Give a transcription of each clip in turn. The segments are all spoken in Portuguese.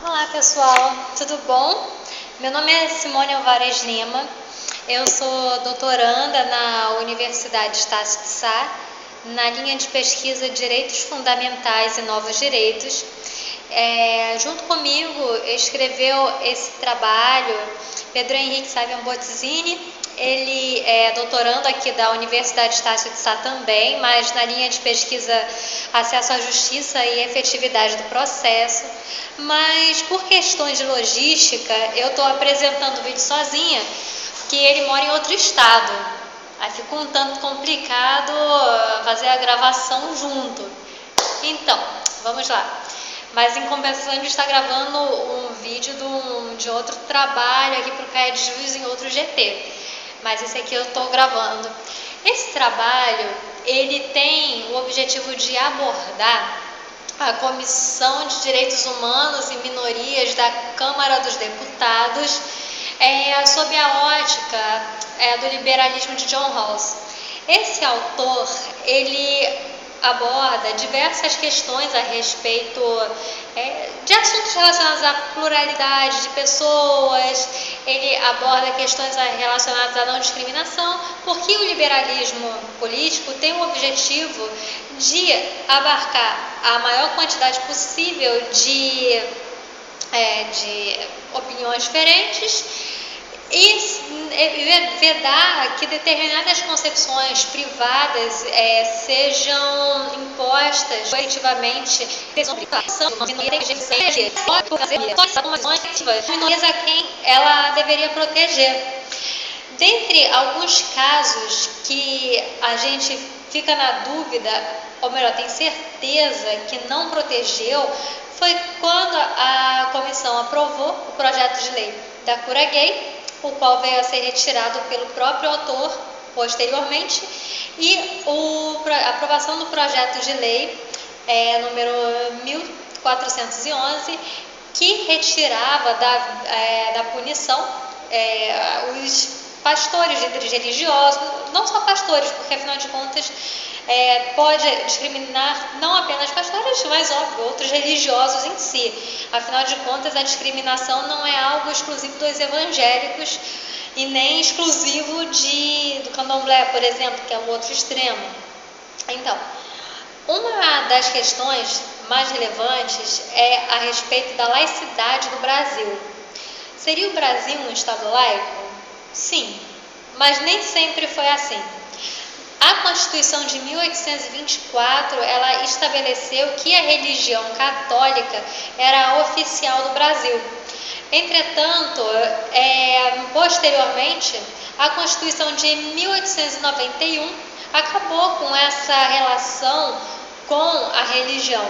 Olá pessoal, tudo bom? Meu nome é Simone Alvarez Lima, eu sou doutoranda na Universidade Estácio de Sá, na linha de pesquisa Direitos Fundamentais e Novos Direitos. Junto comigo escreveu esse trabalho Pedro Henrique Savian Bottizini. Ele é doutorando aqui da Universidade Estácio de Sá também, mas na linha de pesquisa Acesso à Justiça e Efetividade do Processo. Mas por questões de logística, eu estou apresentando o vídeo sozinha, porque ele mora em outro estado. Aí fica um tanto complicado fazer a gravação junto. Então, vamos lá. Mas em compensação, a gente está gravando um vídeo de outro trabalho aqui para o CAE de Juiz em outro GT. Mas esse aqui eu estou gravando. Esse trabalho, ele tem o objetivo de abordar a Comissão de Direitos Humanos e Minorias da Câmara dos Deputados, sob a ótica do liberalismo de John Rawls. Esse autor, ele aborda diversas questões a respeito de assuntos relacionados à pluralidade de pessoas. Ele aborda questões relacionadas à não discriminação, porque o liberalismo político tem o objetivo de abarcar a maior quantidade possível de opiniões diferentes e vedar que determinadas concepções privadas sejam impostas coletivamente minorias a quem ela deveria proteger. Dentre alguns casos que a gente fica na dúvida, ou melhor, tem certeza que não protegeu, foi quando a comissão aprovou o projeto de lei da cura gay, o qual veio a ser retirado pelo próprio autor posteriormente, e a aprovação do projeto de lei número 1411, que retirava da punição os pastores, líderes religiosos, não só pastores, porque afinal de contas pode discriminar não apenas pastores, mas óbvio, outros religiosos em si. Afinal de contas, a discriminação não é algo exclusivo dos evangélicos e nem exclusivo do candomblé, por exemplo, que é o outro extremo. Então, uma das questões mais relevantes é a respeito da laicidade do Brasil. Seria o Brasil um Estado laico? Sim, mas nem sempre foi assim. A Constituição de 1824, ela estabeleceu que a religião católica era a oficial do Brasil. Entretanto, posteriormente, a Constituição de 1891 acabou com essa relação com a religião.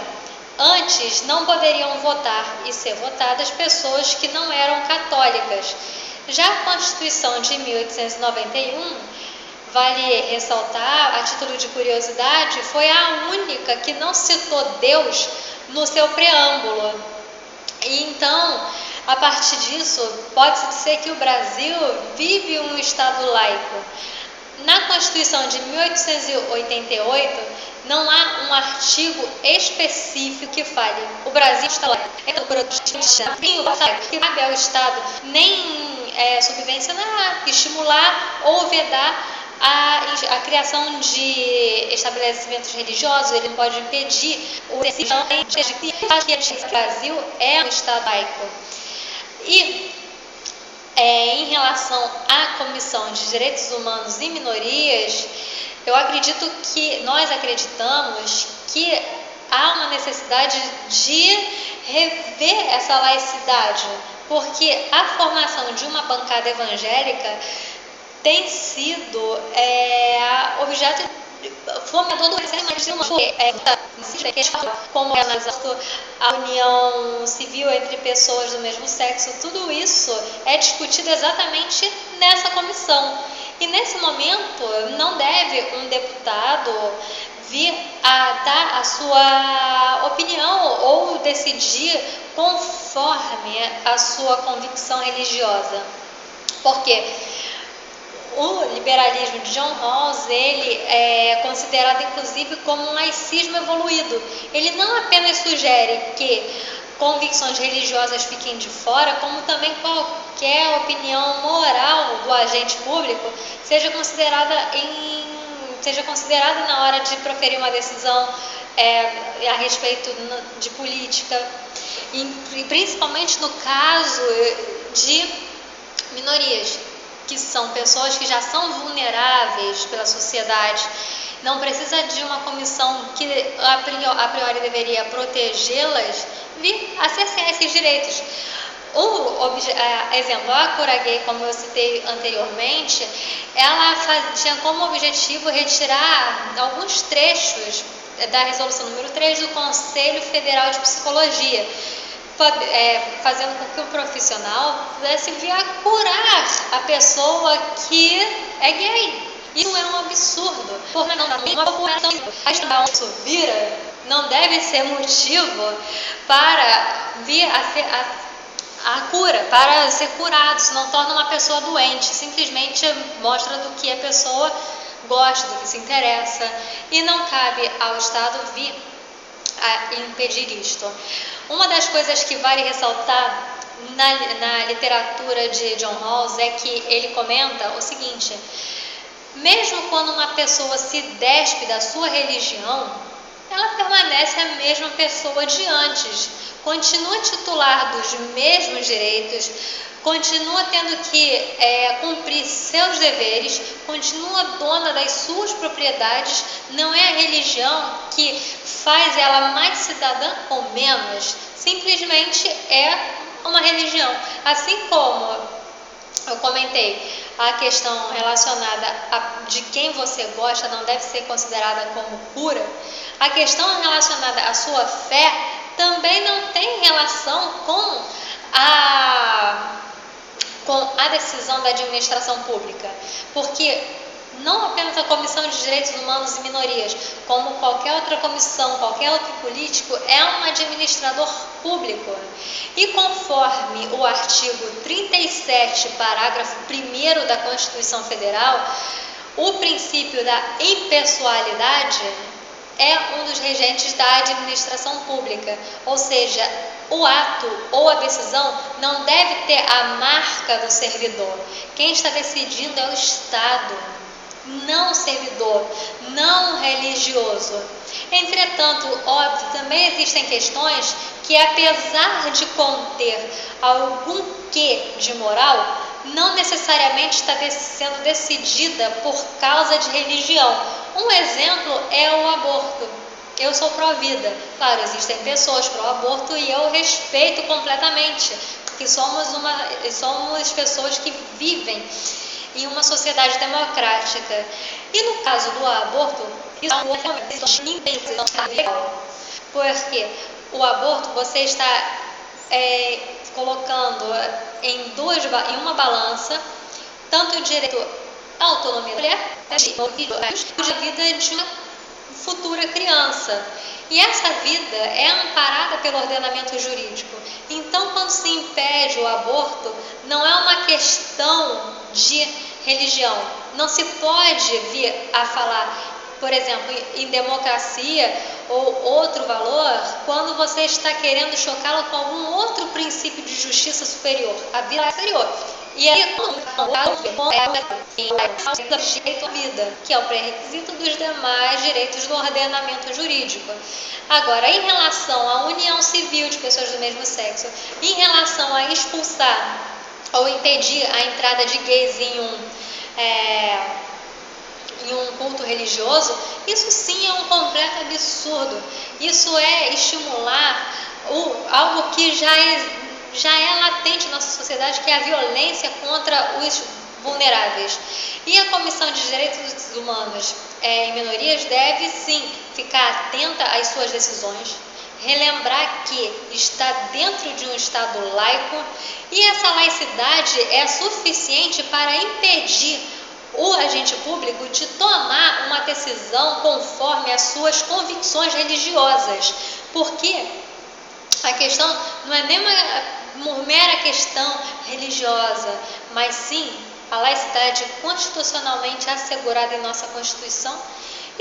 Antes, não poderiam votar e ser votadas pessoas que não eram católicas. Já a Constituição de 1891, vale ressaltar, a título de curiosidade, foi a única que não citou Deus no seu preâmbulo. E então, a partir disso, pode-se dizer que o Brasil vive um Estado laico. Na Constituição de 1888, não há um artigo específico que fale o Brasil está laico. Então, que cabe ao Estado nem subvencionar, estimular ou vedar a criação de estabelecimentos religiosos. Ele não pode impedir o Brasil é um Estado laico. E em relação à Comissão de Direitos Humanos e Minorias, nós acreditamos que há uma necessidade de rever essa laicidade, porque a formação de uma bancada evangélica tem sido objeto fomentador do como a união civil entre pessoas do mesmo sexo. Tudo isso é discutido exatamente nessa comissão. E nesse momento não deve um deputado vir a dar a sua opinião ou decidir conforme a sua convicção religiosa. Porque o liberalismo de John Rawls, ele é considerado inclusive como um laicismo evoluído. Ele não apenas sugere que convicções religiosas fiquem de fora, como também qualquer opinião moral do agente público seja considerada na hora de proferir uma decisão a respeito de política, e principalmente no caso de minorias, que são pessoas que já são vulneráveis pela sociedade. Não precisa de uma comissão que a priori deveria protegê-las vir a cercear esses direitos. Exemplo, a Cura Gay, como eu citei anteriormente, ela tinha como objetivo retirar alguns trechos da resolução número 3 do Conselho Federal de Psicologia, fazendo com que o profissional pudesse vir a curar a pessoa que é gay. Isso é um absurdo, porque isso não deve ser motivo para vir a cura, para ser curado. Isso não torna uma pessoa doente, simplesmente mostra do que a pessoa gosta, do que se interessa, e não cabe ao Estado vir a impedir isto. Uma das coisas que vale ressaltar na literatura de John Rawls é que ele comenta o seguinte: mesmo quando uma pessoa se despe da sua religião, ela permanece a mesma pessoa de antes, continua titular dos mesmos direitos, continua tendo que cumprir seus deveres, continua dona das suas propriedades. Não é a religião que faz ela mais cidadã ou menos, simplesmente é uma religião. Assim como eu comentei, a questão relacionada a de quem você gosta não deve ser considerada como pura, a questão relacionada à sua fé também não tem relação com a decisão da administração pública, porque não apenas a Comissão de Direitos Humanos e Minorias, como qualquer outra comissão, qualquer outro político, é um administrador público. E conforme o artigo 37, parágrafo 1º da Constituição Federal, o princípio da impessoalidade é um dos regentes da administração pública, ou seja, o ato ou a decisão não deve ter a marca do servidor. Quem está decidindo é o Estado, não servidor, não religioso. Entretanto, óbvio, também existem questões que, apesar de conter algum quê de moral, não necessariamente está sendo decidida por causa de religião. Um exemplo é o aborto. Eu sou pró-vida. Claro, existem pessoas pró-aborto e eu respeito completamente, porque somos pessoas que vivem em uma sociedade democrática. E no caso do aborto, isso é uma porque o aborto você está colocando em uma balança tanto o direito à autonomia da mulher e a vida de uma futura criança. E essa vida é amparada pelo ordenamento jurídico. Então, quando se impede o aborto, não é uma questão de religião. Não se pode vir a falar, por exemplo, em democracia ou outro valor, quando você está querendo chocá-lo com algum outro princípio de justiça superior, a vida superior. E aí, direito à vida, que é o pré-requisito dos demais direitos do ordenamento jurídico. Agora, em relação à união civil de pessoas do mesmo sexo, em relação a expulsar ou impedir a entrada de gays em um culto religioso, isso sim é um completo absurdo. Isso é estimular algo que já é latente na nossa sociedade, que é a violência contra os vulneráveis. E a Comissão de Direitos Humanos e Minorias deve sim ficar atenta às suas decisões, relembrar que está dentro de um Estado laico, e essa laicidade é suficiente para impedir o agente público de tomar uma decisão conforme as suas convicções religiosas, porque a questão não é nem uma mera questão religiosa, mas sim a laicidade constitucionalmente assegurada em nossa Constituição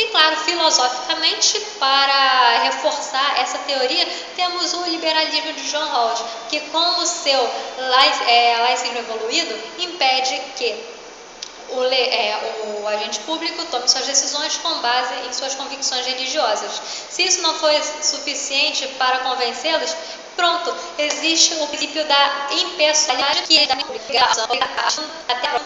E claro, filosoficamente, para reforçar essa teoria, temos o liberalismo de John Rawls, que com o seu laicismo evoluído, impede que o agente público tome suas decisões com base em suas convicções religiosas. Se isso não for suficiente para convencê-los, pronto, existe o princípio da impessoalidade, que é da obrigação até a